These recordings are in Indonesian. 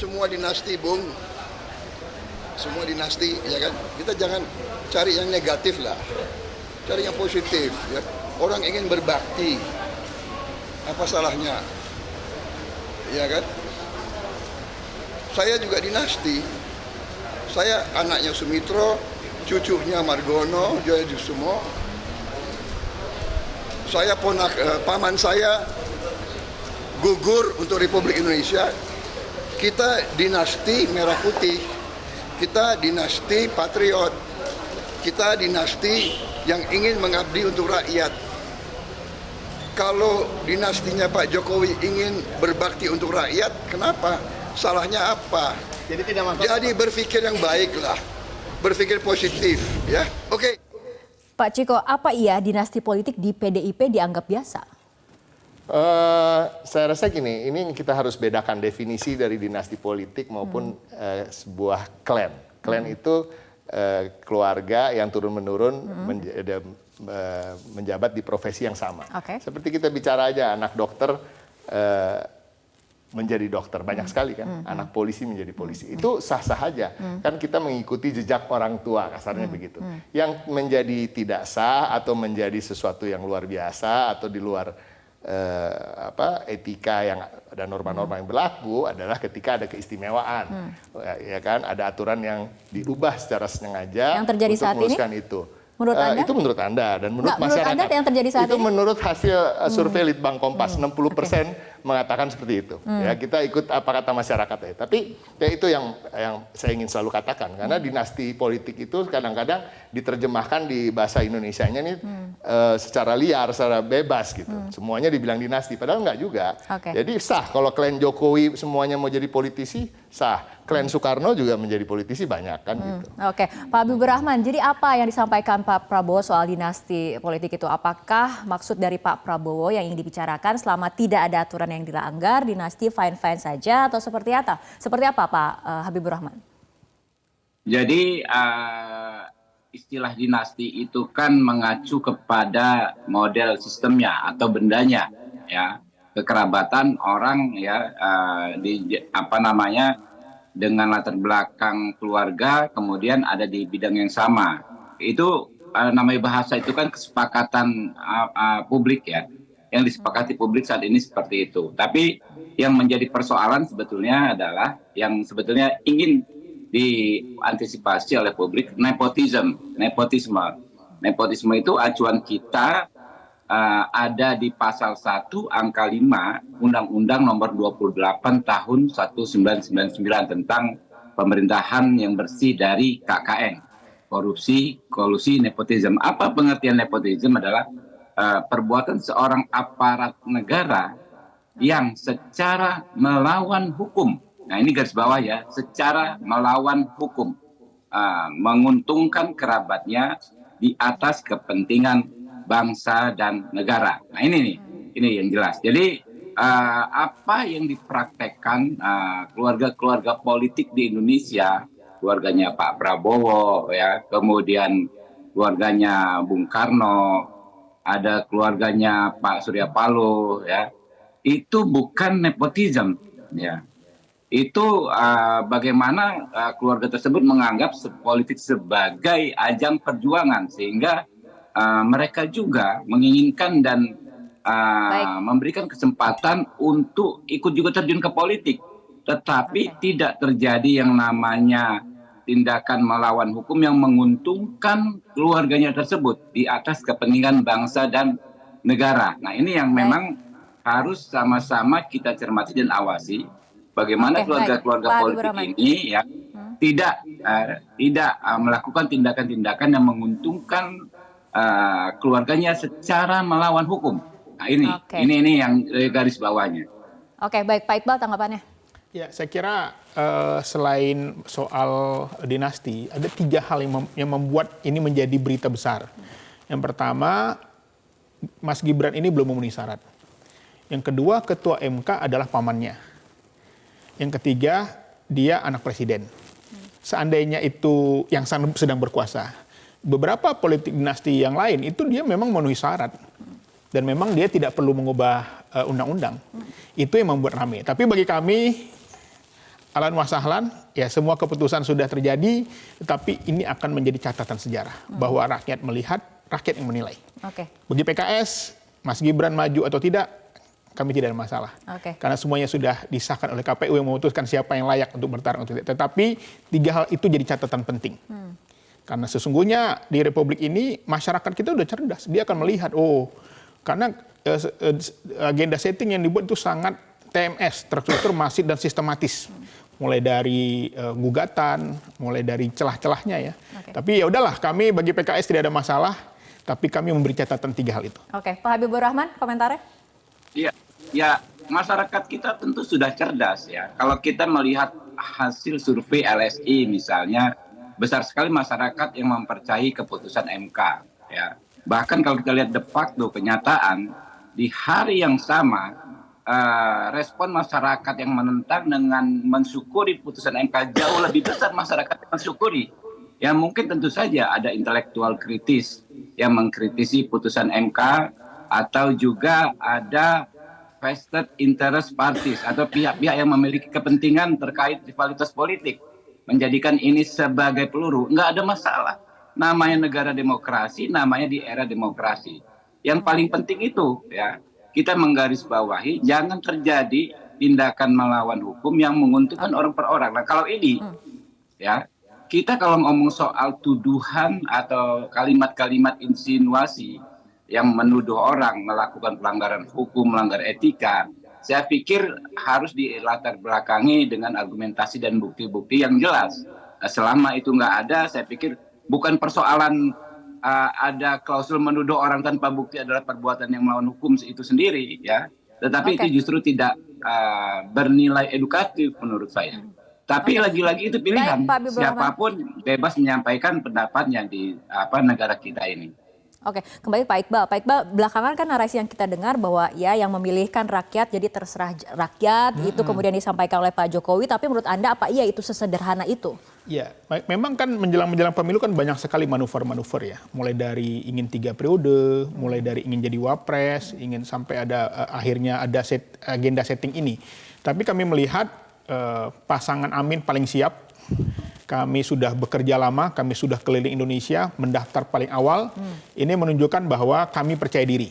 semua dinasti, Bung. Semua dinasti, ya kan? Kita jangan cari yang negatif lah. Cari yang positif, ya. Orang ingin berbakti. Apa salahnya? Ya kan? Saya juga dinasti. Saya anaknya Sumitro, cucunya Margono, Joyosumo. Saya paman saya gugur untuk Republik Indonesia. Kita dinasti Merah Putih. Kita dinasti patriot. Kita dinasti yang ingin mengabdi untuk rakyat. Kalau dinastinya Pak Jokowi ingin berbakti untuk rakyat, kenapa? Salahnya apa? Jadi tidak masalah. Jadi berpikir yang baik lah. Berpikir positif, ya. Oke. Pak Ciko, apa iya dinasti politik di PDIP dianggap biasa? Saya rasa gini, ini kita harus bedakan definisi dari dinasti politik maupun sebuah klan. Klan itu keluarga yang turun-menurun menjabat di profesi yang sama. Okay. Seperti kita bicara aja, anak dokter menjadi dokter, banyak sekali kan. Anak polisi menjadi polisi, itu sah-sah aja. Kan kita mengikuti jejak orang tua, kasarnya begitu. Yang menjadi tidak sah atau menjadi sesuatu yang luar biasa atau di luar etika yang ada norma-norma yang berlaku adalah ketika ada keistimewaan, ya kan, ada aturan yang diubah secara sengaja yang terjadi untuk saat memuluskan ini? itu. Menurut Anda? Itu menurut Anda dan menurut Menurut masyarakat. Anda yang terjadi saat itu ini? menurut hasil survei Litbang Kompas, 60% mengatakan seperti itu. Ya, kita ikut apa kata masyarakat ya. Tapi ya itu yang saya ingin selalu katakan, karena dinasti politik itu kadang-kadang diterjemahkan di bahasa Indonesianya nih secara liar, secara bebas gitu. Semuanya dibilang dinasti, padahal enggak juga. Okay. Jadi sah kalau klan Jokowi semuanya mau jadi politisi, sah. Klan Soekarno juga menjadi politisi banyak kan gitu. Oke, Pak Habibur Rahman, jadi apa yang disampaikan Pak Prabowo soal dinasti politik itu? Apakah maksud dari Pak Prabowo yang ingin dibicarakan selama tidak ada aturan yang dilanggar, dinasti fine-fine saja atau seperti apa? Seperti apa Pak Habibur Rahman? Jadi istilah dinasti itu kan mengacu kepada model sistemnya atau bendanya, ya, kekerabatan orang, ya, dengan latar belakang keluarga, kemudian ada di bidang yang sama. Itu namanya bahasa itu kan kesepakatan publik, ya, yang disepakati publik saat ini seperti itu. Tapi yang menjadi persoalan sebetulnya adalah yang sebetulnya ingin diantisipasi oleh publik, nepotisme. Nepotisme itu acuan kita ada di pasal 1 angka 5 Undang-Undang nomor 28 tahun 1999 tentang pemerintahan yang bersih dari KKN, korupsi, kolusi, nepotisme. Apa pengertian nepotisme? Adalah perbuatan seorang aparat negara yang secara melawan hukum. Nah, ini garis bawah ya, secara melawan hukum, menguntungkan kerabatnya di atas kepentingan bangsa dan negara. Nah, ini yang jelas. Jadi apa yang dipraktekkan keluarga-keluarga politik di Indonesia, keluarganya Pak Prabowo, ya, kemudian keluarganya Bung Karno, ada keluarganya Pak Surya Paloh, ya, itu bukan nepotisme, ya. Itu bagaimana keluarga tersebut menganggap politik sebagai ajang perjuangan, sehingga mereka juga menginginkan dan memberikan kesempatan untuk ikut juga terjun ke politik. Tetapi tidak terjadi yang namanya tindakan melawan hukum yang menguntungkan keluarganya tersebut di atas kepentingan bangsa dan negara. Nah, ini yang memang harus sama-sama kita cermati dan awasi. Bagaimana keluarga-keluarga politik ini, ya, tidak melakukan tindakan-tindakan yang menguntungkan keluarganya secara melawan hukum. Nah, ini yang garis bawahnya. Oke, baik, Pak Iqbal, tanggapannya. Ya, saya kira selain soal dinasti, ada 3 hal yang membuat ini menjadi berita besar. Yang pertama, Mas Gibran ini belum memenuhi syarat. Yang kedua, Ketua MK adalah pamannya. Yang ketiga, dia anak presiden. Seandainya itu yang sedang berkuasa. Beberapa politik dinasti yang lain itu dia memang memenuhi syarat. Dan memang dia tidak perlu mengubah undang-undang. Itu yang membuat ramai. Tapi bagi kami Ahlan wa sahlan, ya semua keputusan sudah terjadi, tetapi ini akan menjadi catatan sejarah bahwa rakyat melihat, rakyat yang menilai. Oke. Bagi PKS, Mas Gibran maju atau tidak, kami tidak ada masalah. Oke. Karena semuanya sudah disahkan oleh KPU yang memutuskan siapa yang layak untuk bertarung atau tidak. Tetapi 3 hal itu jadi catatan penting. Karena sesungguhnya di Republik ini masyarakat kita udah cerdas. Dia akan melihat, karena agenda setting yang dibuat itu sangat TMS, terstruktur, masif, dan sistematis. Mulai dari gugatan, mulai dari celah-celahnya ya. Oke. Tapi ya udahlah, kami bagi PKS tidak ada masalah, tapi kami memberi catatan 3 hal itu. Oke, Pak Habibur Rahman, komentarnya? Iya, ya masyarakat kita tentu sudah cerdas ya. Kalau kita melihat hasil survei LSI misalnya, besar sekali masyarakat yang mempercayai keputusan MK. Ya. Bahkan kalau kita lihat de facto kenyataan, di hari yang sama, respon masyarakat yang menentang dengan mensyukuri putusan MK jauh lebih besar masyarakat yang mensyukuri. Ya mungkin tentu saja ada intelektual kritis yang mengkritisi putusan MK, atau juga ada vested interest parties atau pihak-pihak yang memiliki kepentingan terkait rivalitas politik, menjadikan ini sebagai peluru. Nggak ada masalah. Namanya negara demokrasi, namanya di era demokrasi. Yang paling penting itu ya, kita menggarisbawahi jangan terjadi tindakan melawan hukum yang menguntungkan orang per orang. Nah kalau ini ya, kita kalau ngomong soal tuduhan atau kalimat-kalimat insinuasi yang menuduh orang melakukan pelanggaran hukum, melanggar etika, saya pikir harus dilatar belakangi dengan argumentasi dan bukti-bukti yang jelas. Selama itu nggak ada, saya pikir bukan persoalan ada klausul menuduh orang tanpa bukti adalah perbuatan yang melawan hukum itu sendiri, ya. Tetapi itu justru tidak bernilai edukatif menurut saya. Tapi lagi-lagi itu pilihan. Baik, Pak Siapapun bebas menyampaikan pendapatnya di negara kita ini. Oke, kembali Pak Iqbal. Pak Iqbal, belakangan kan narasi yang kita dengar bahwa ya yang memilihkan rakyat, jadi terserah rakyat, itu kemudian disampaikan oleh Pak Jokowi, tapi menurut Anda apa iya itu sesederhana itu? Ya, memang kan menjelang pemilu kan banyak sekali manuver-manuver ya. Mulai dari ingin 3 periode, mulai dari ingin jadi wapres, ingin sampai ada akhirnya ada agenda setting ini. Tapi kami melihat pasangan Amin paling siap. Kami sudah bekerja lama, kami sudah keliling Indonesia, mendaftar paling awal. Ini menunjukkan bahwa kami percaya diri.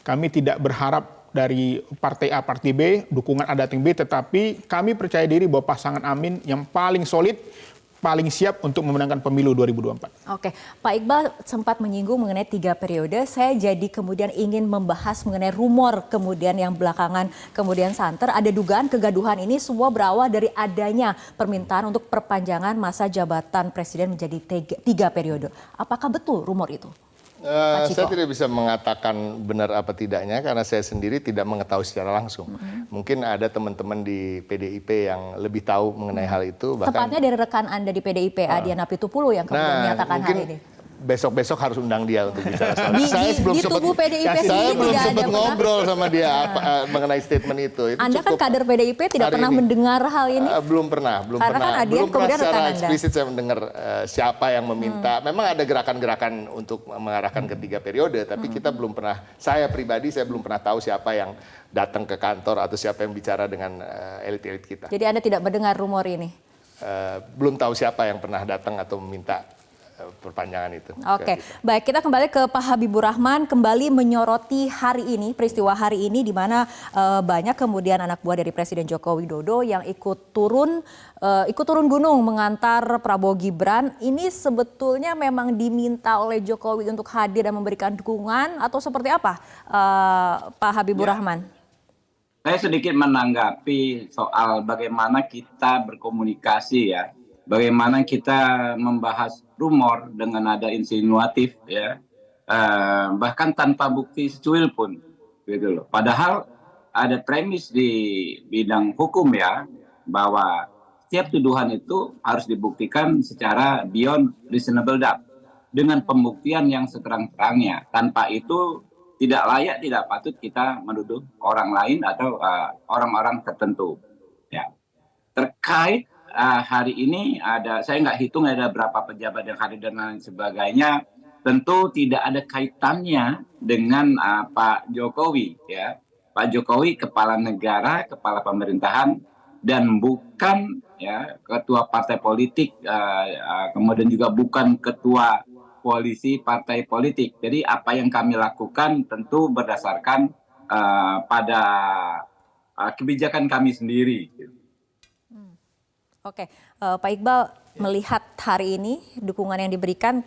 Kami tidak berharap dari partai A, partai B, dukungan A datang B, tetapi kami percaya diri bahwa pasangan Amin yang paling solid, paling siap untuk memenangkan pemilu 2024. Oke, Pak Iqbal sempat menyinggung mengenai 3 periode. Saya jadi kemudian ingin membahas mengenai rumor kemudian yang belakangan kemudian santer. Ada dugaan kegaduhan ini semua berawal dari adanya permintaan untuk perpanjangan masa jabatan presiden menjadi 3 periode. Apakah betul rumor itu? Saya tidak bisa mengatakan benar apa tidaknya karena saya sendiri tidak mengetahui secara langsung. Mungkin ada teman-teman di PDIP yang lebih tahu mengenai hal itu. Tepatnya dari rekan Anda di PDIP, Adiana Pitupulu yang kemudian menyatakan hal ini. Besok-besok harus undang dia untuk bicara soal itu. Saya belum sempat ngobrol sama dia mengenai statement itu. Anda kan kader PDIP tidak pernah mendengar hal ini? Belum pernah. Kan Belum pernah secara Anda. eksplisit saya mendengar siapa yang meminta. Memang ada gerakan-gerakan untuk mengarahkan ke 3 periode, tapi kita belum pernah, saya pribadi saya belum pernah tahu siapa yang datang ke kantor atau siapa yang bicara dengan elit-elit kita. Jadi Anda tidak mendengar rumor ini? Belum tahu siapa yang pernah datang atau meminta perpanjangan itu. Oke, baik, kita kembali ke Pak Habibur Rahman, kembali menyoroti hari ini, peristiwa hari ini di mana banyak kemudian anak buah dari Presiden Joko Widodo yang ikut turun gunung mengantar Prabowo Gibran. Ini sebetulnya memang diminta oleh Jokowi untuk hadir dan memberikan dukungan atau seperti apa, Pak Habibur Rahman? Saya sedikit menanggapi soal bagaimana kita berkomunikasi ya. Bagaimana kita membahas rumor dengan nada insinuatif ya, bahkan tanpa bukti secuil pun, gitu loh. Padahal ada premis di bidang hukum ya, bahwa setiap tuduhan itu harus dibuktikan secara beyond reasonable doubt dengan pembuktian yang seterang-terangnya. Tanpa itu tidak layak, tidak patut kita menuduh orang lain atau orang-orang tertentu. Ya, terkait hari ini saya nggak hitung ada berapa pejabat yang hadir dan lain sebagainya. Tentu tidak ada kaitannya dengan Pak Jokowi ya. Pak Jokowi kepala negara, kepala pemerintahan dan bukan ya ketua partai politik, kemudian juga bukan ketua koalisi partai politik. Jadi apa yang kami lakukan tentu berdasarkan pada kebijakan kami sendiri. Oke, Pak Iqbal, melihat hari ini dukungan yang diberikan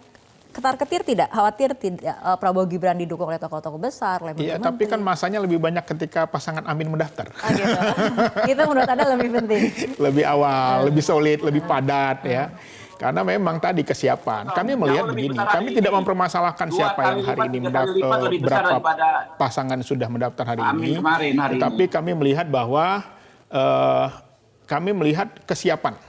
ketar-ketir tidak? Khawatir tidak Prabowo Gibran didukung oleh tokoh-tokoh besar? Oleh Iya, menteri-menteri? tapi kan masanya lebih banyak ketika pasangan Amin mendaftar. Oh, gitu. Itu menurut Anda lebih penting? Lebih awal, lebih solid, lebih padat ya. Karena memang tadi kesiapan. Kami melihat begini, kami tidak mempermasalahkan siapa yang hari ini berapa pasangan sudah mendaftar hari ini. Tetapi kami melihat bahwa kami melihat kesiapan.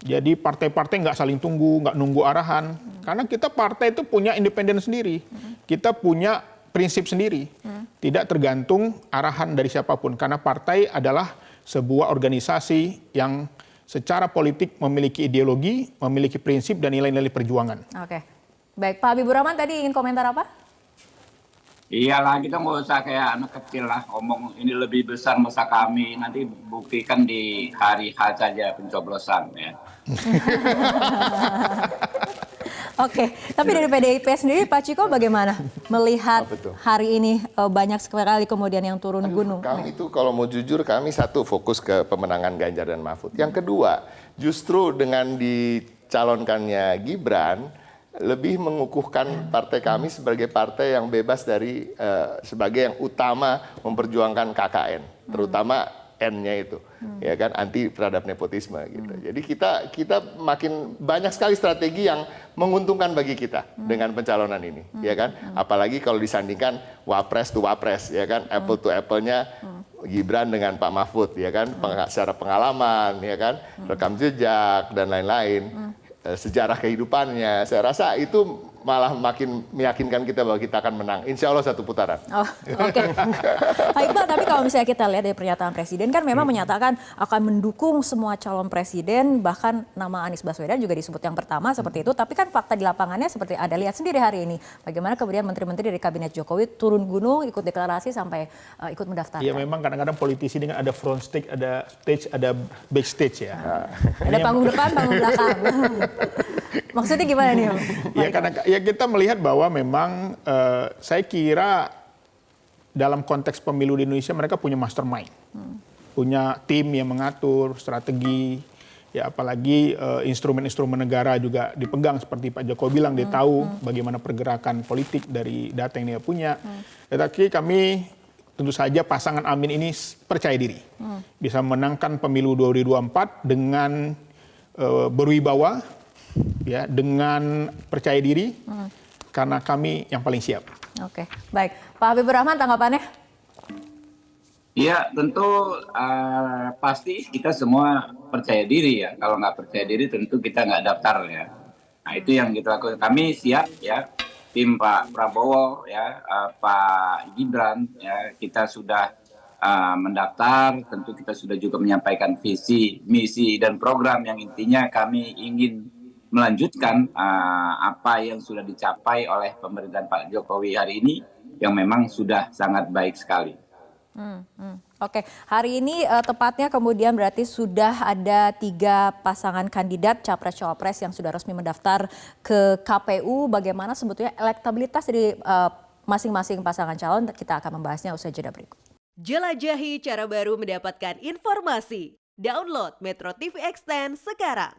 Jadi partai-partai nggak saling tunggu, nggak nunggu arahan. Karena kita partai itu punya independen sendiri. Kita punya prinsip sendiri. Tidak tergantung arahan dari siapapun. Karena partai adalah sebuah organisasi yang secara politik memiliki ideologi, memiliki prinsip dan nilai-nilai perjuangan. Oke. Baik, Pak Habibur Rahman tadi ingin komentar apa? Iyalah, kita nggak usah kayak anak kecil lah ngomong ini lebih besar masa kami, nanti buktikan di hari H saja pencoblosan ya. Oke, tapi dari PDIP sendiri Pak Ciko bagaimana melihat hari ini banyak sekali kemudian yang turun gunung? Kami itu kalau mau jujur kami satu fokus ke pemenangan Ganjar dan Mahfud. Yang kedua, justru dengan dicalonkannya Gibran lebih mengukuhkan partai kami sebagai partai yang bebas dari sebagai yang utama memperjuangkan KKN, terutama N-nya itu, ya kan, anti terhadap nepotisme gitu. Jadi kita makin banyak sekali strategi yang menguntungkan bagi kita dengan pencalonan ini, ya kan. Apalagi kalau disandingkan wapres to wapres, ya kan, apple to apple-nya Gibran dengan Pak Mahfud, ya kan, secara pengalaman, ya kan, rekam jejak dan lain-lain. Sejarah kehidupannya, saya rasa itu malah makin meyakinkan kita bahwa kita akan menang. Insya Allah satu putaran. Oh, oke. Pak Iqbal, tapi kalau misalnya kita lihat dari pernyataan Presiden kan memang menyatakan akan mendukung semua calon presiden, bahkan nama Anies Baswedan juga disebut yang pertama seperti itu. Tapi kan fakta di lapangannya seperti Anda lihat sendiri hari ini. Bagaimana kemudian menteri-menteri dari Kabinet Jokowi turun gunung, ikut deklarasi sampai ikut mendaftarkan. Iya, memang kadang-kadang politisi dengan ada front stage, ada stage, ada backstage ya. Ada panggung depan, panggung belakang. Maksudnya gimana nih? Ya, karena ya kita melihat bahwa memang saya kira dalam konteks pemilu di Indonesia mereka punya mastermind, punya tim yang mengatur strategi, ya apalagi instrumen-instrumen negara juga dipegang seperti Pak Jokowi bilang, dia tahu bagaimana pergerakan politik dari data yang dia punya. Tetapi kami tentu saja pasangan Amin ini percaya diri, bisa menangkan pemilu 2024 dengan berwibawa, ya, dengan percaya diri, karena kami yang paling siap. Oke, baik. Pak Habibur Rahman, tanggapannya? Iya, tentu pasti kita semua percaya diri ya. Kalau nggak percaya diri tentu kita nggak daftar ya. Nah itu yang kita lakukan. Kami siap ya, tim Pak Prabowo ya, Pak Gibran ya, kita sudah mendaftar. Tentu kita sudah juga menyampaikan visi, misi dan program yang intinya kami ingin melanjutkan apa yang sudah dicapai oleh pemerintahan Pak Jokowi hari ini yang memang sudah sangat baik sekali. Oke, hari ini tepatnya kemudian berarti sudah ada 3 pasangan kandidat capres-cawapres yang sudah resmi mendaftar ke KPU. Bagaimana sebetulnya elektabilitas dari masing-masing pasangan calon? Kita akan membahasnya usai jeda berikut. Jelajahi cara baru mendapatkan informasi. Download Metro TV Extend sekarang.